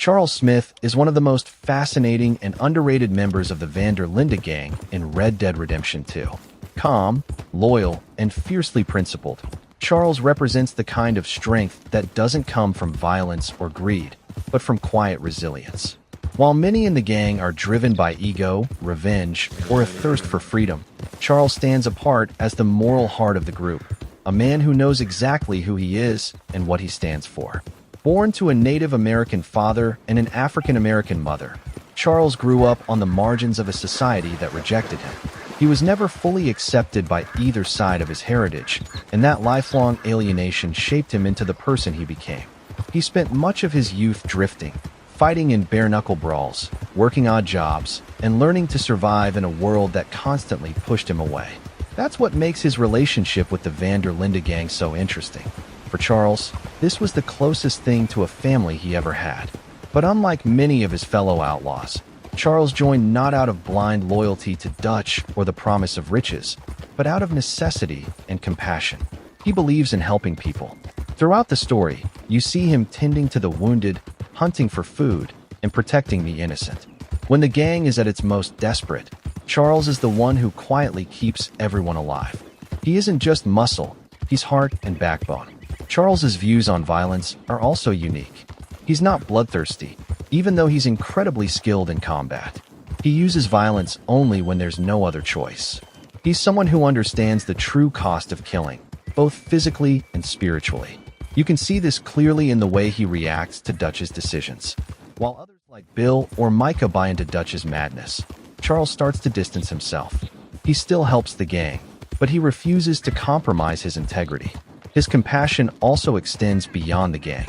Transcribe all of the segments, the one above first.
Charles Smith is one of the most fascinating and underrated members of the Linde Gang in Red Dead Redemption 2. Calm, loyal, and fiercely principled, Charles represents the kind of strength that doesn't come from violence or greed, but from quiet resilience. While many in the gang are driven by ego, revenge, or a thirst for freedom, Charles stands apart as the moral heart of the group, a man who knows exactly who he is and what he stands for. Born to a Native American father and an African American mother, Charles grew up on the margins of a society that rejected him. He was never fully accepted by either side of his heritage, and that lifelong alienation shaped him into the person he became. He spent much of his youth drifting, fighting in bare-knuckle brawls, working odd jobs, and learning to survive in a world that constantly pushed him away. That's what makes his relationship with the Linde Gang so interesting. For Charles, this was the closest thing to a family he ever had. But unlike many of his fellow outlaws, Charles joined not out of blind loyalty to Dutch or the promise of riches, but out of necessity and compassion. He believes in helping people. Throughout the story, you see him tending to the wounded, hunting for food, and protecting the innocent. When the gang is at its most desperate, Charles is the one who quietly keeps everyone alive. He isn't just muscle, he's heart and backbone. Charles's views on violence are also unique. He's not bloodthirsty, even though he's incredibly skilled in combat. He uses violence only when there's no other choice. He's someone who understands the true cost of killing, both physically and spiritually. You can see this clearly in the way he reacts to Dutch's decisions. While others like Bill or Micah buy into Dutch's madness, Charles starts to distance himself. He still helps the gang, but he refuses to compromise his integrity. His compassion also extends beyond the gang.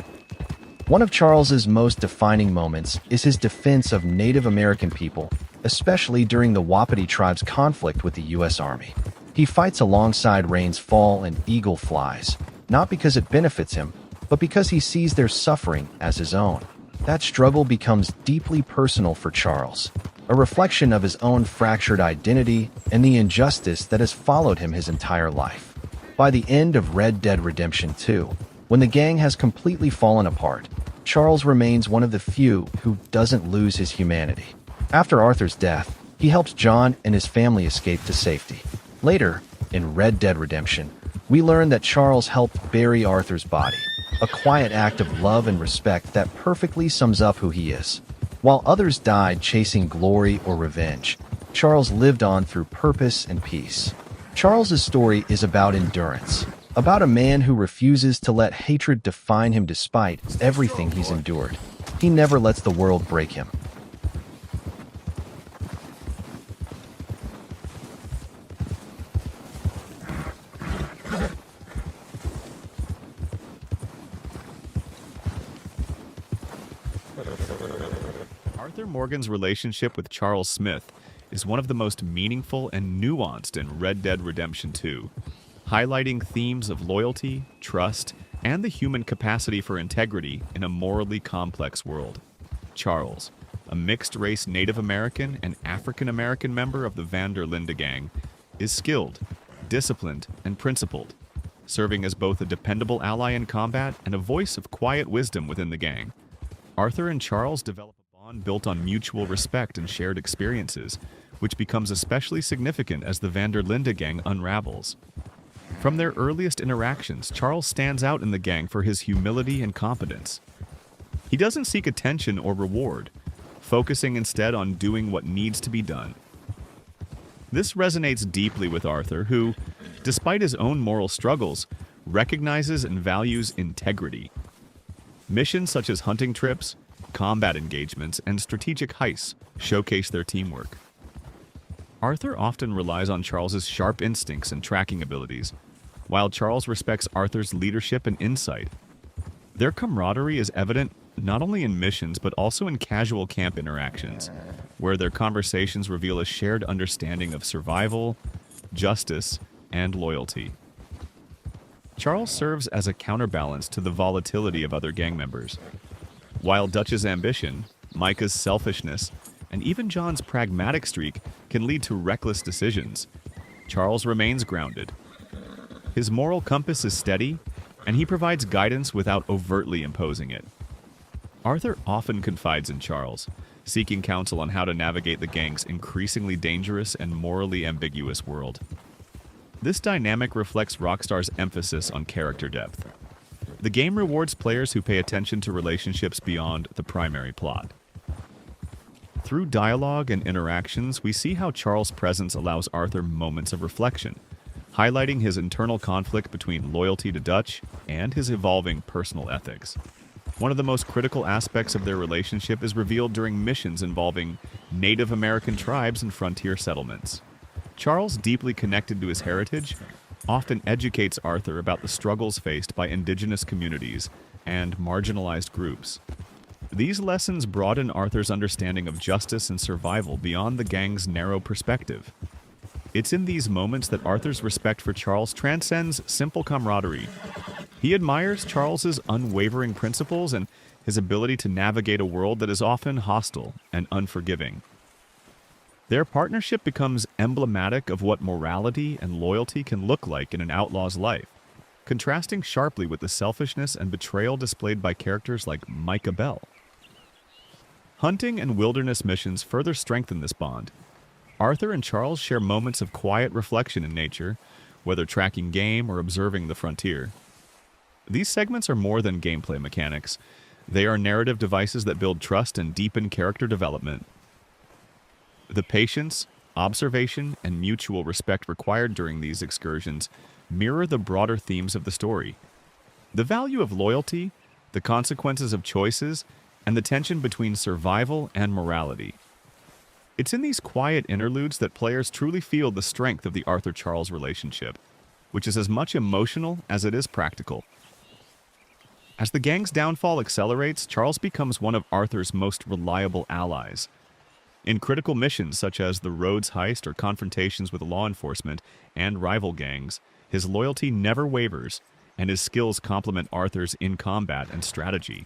One of Charles's most defining moments is his defense of Native American people, especially during the Wapiti tribe's conflict with the U.S. Army. He fights alongside Rain's Fall and Eagle Flies, not because it benefits him, but because he sees their suffering as his own. That struggle becomes deeply personal for Charles, a reflection of his own fractured identity and the injustice that has followed him his entire life. By the end of Red Dead Redemption 2, when the gang has completely fallen apart, Charles remains one of the few who doesn't lose his humanity. After Arthur's death, he helps John and his family escape to safety. Later, in Red Dead Redemption, we learn that Charles helped bury Arthur's body, a quiet act of love and respect that perfectly sums up who he is. While others died chasing glory or revenge, Charles lived on through purpose and peace. Charles's story is about endurance, about a man who refuses to let hatred define him despite everything he's endured. He never lets the world break him. Arthur Morgan's relationship with Charles Smith is one of the most meaningful and nuanced in Red Dead Redemption 2, highlighting themes of loyalty, trust, and the human capacity for integrity in a morally complex world. Charles, a mixed-race Native American and African American member of the Linde Gang, is skilled, disciplined, and principled, serving as both a dependable ally in combat and a voice of quiet wisdom within the gang. Arthur and Charles develop a bond built on mutual respect and shared experiences, which becomes especially significant as the Linde Gang unravels. From their earliest interactions, Charles stands out in the gang for his humility and competence. He doesn't seek attention or reward, focusing instead on doing what needs to be done. This resonates deeply with Arthur, who, despite his own moral struggles, recognizes and values integrity. Missions such as hunting trips, combat engagements, and strategic heists showcase their teamwork. Arthur often relies on Charles's sharp instincts and tracking abilities, while Charles respects Arthur's leadership and insight. Their camaraderie is evident not only in missions but also in casual camp interactions, where their conversations reveal a shared understanding of survival, justice, and loyalty. Charles serves as a counterbalance to the volatility of other gang members. While Dutch's ambition, Micah's selfishness, and even John's pragmatic streak can lead to reckless decisions, Charles remains grounded. His moral compass is steady, and he provides guidance without overtly imposing it. Arthur often confides in Charles, seeking counsel on how to navigate the gang's increasingly dangerous and morally ambiguous world. This dynamic reflects Rockstar's emphasis on character depth. The game rewards players who pay attention to relationships beyond the primary plot. Through dialogue and interactions, we see how Charles' presence allows Arthur moments of reflection, highlighting his internal conflict between loyalty to Dutch and his evolving personal ethics. One of the most critical aspects of their relationship is revealed during missions involving Native American tribes and frontier settlements. Charles, deeply connected to his heritage, often educates Arthur about the struggles faced by indigenous communities and marginalized groups. These lessons broaden Arthur's understanding of justice and survival beyond the gang's narrow perspective. It's in these moments that Arthur's respect for Charles transcends simple camaraderie. He admires Charles's unwavering principles and his ability to navigate a world that is often hostile and unforgiving. Their partnership becomes emblematic of what morality and loyalty can look like in an outlaw's life, contrasting sharply with the selfishness and betrayal displayed by characters like Micah Bell. Hunting and wilderness missions further strengthen this bond. Arthur and Charles share moments of quiet reflection in nature, whether tracking game or observing the frontier. These segments are more than gameplay mechanics. They are narrative devices that build trust and deepen character development. The patience, observation, and mutual respect required during these excursions mirror the broader themes of the story. The value of loyalty, the consequences of choices, and the tension between survival and morality. It's in these quiet interludes that players truly feel the strength of the Arthur-Charles relationship, which is as much emotional as it is practical. As the gang's downfall accelerates, Charles becomes one of Arthur's most reliable allies. In critical missions such as the Rhodes heist or confrontations with law enforcement and rival gangs, his loyalty never wavers, and his skills complement Arthur's in combat and strategy.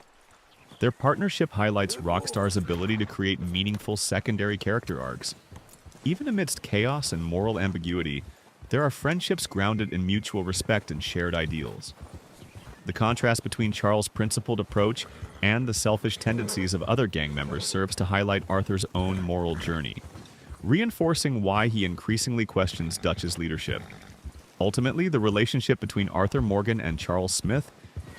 Their partnership highlights Rockstar's ability to create meaningful secondary character arcs. Even amidst chaos and moral ambiguity, there are friendships grounded in mutual respect and shared ideals. The contrast between Charles' principled approach and the selfish tendencies of other gang members serves to highlight Arthur's own moral journey, reinforcing why he increasingly questions Dutch's leadership. Ultimately, the relationship between Arthur Morgan and Charles Smith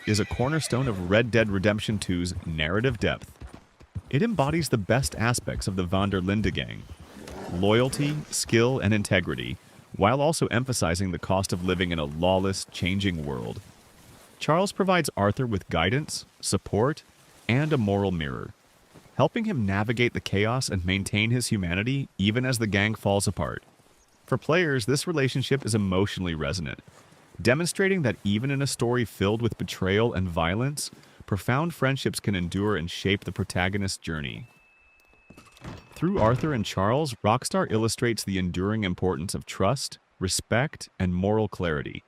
is a cornerstone of Red Dead Redemption 2's narrative depth. It embodies the best aspects of the Linde Gang: loyalty, skill, and integrity, while also emphasizing the cost of living in a lawless, changing world. Charles provides Arthur with guidance, support, and a moral mirror, helping him navigate the chaos and maintain his humanity even as the gang falls apart. For players, this relationship is emotionally resonant, demonstrating that even in a story filled with betrayal and violence, profound friendships can endure and shape the protagonist's journey. Through Arthur and Charles, Rockstar illustrates the enduring importance of trust, respect, and moral clarity,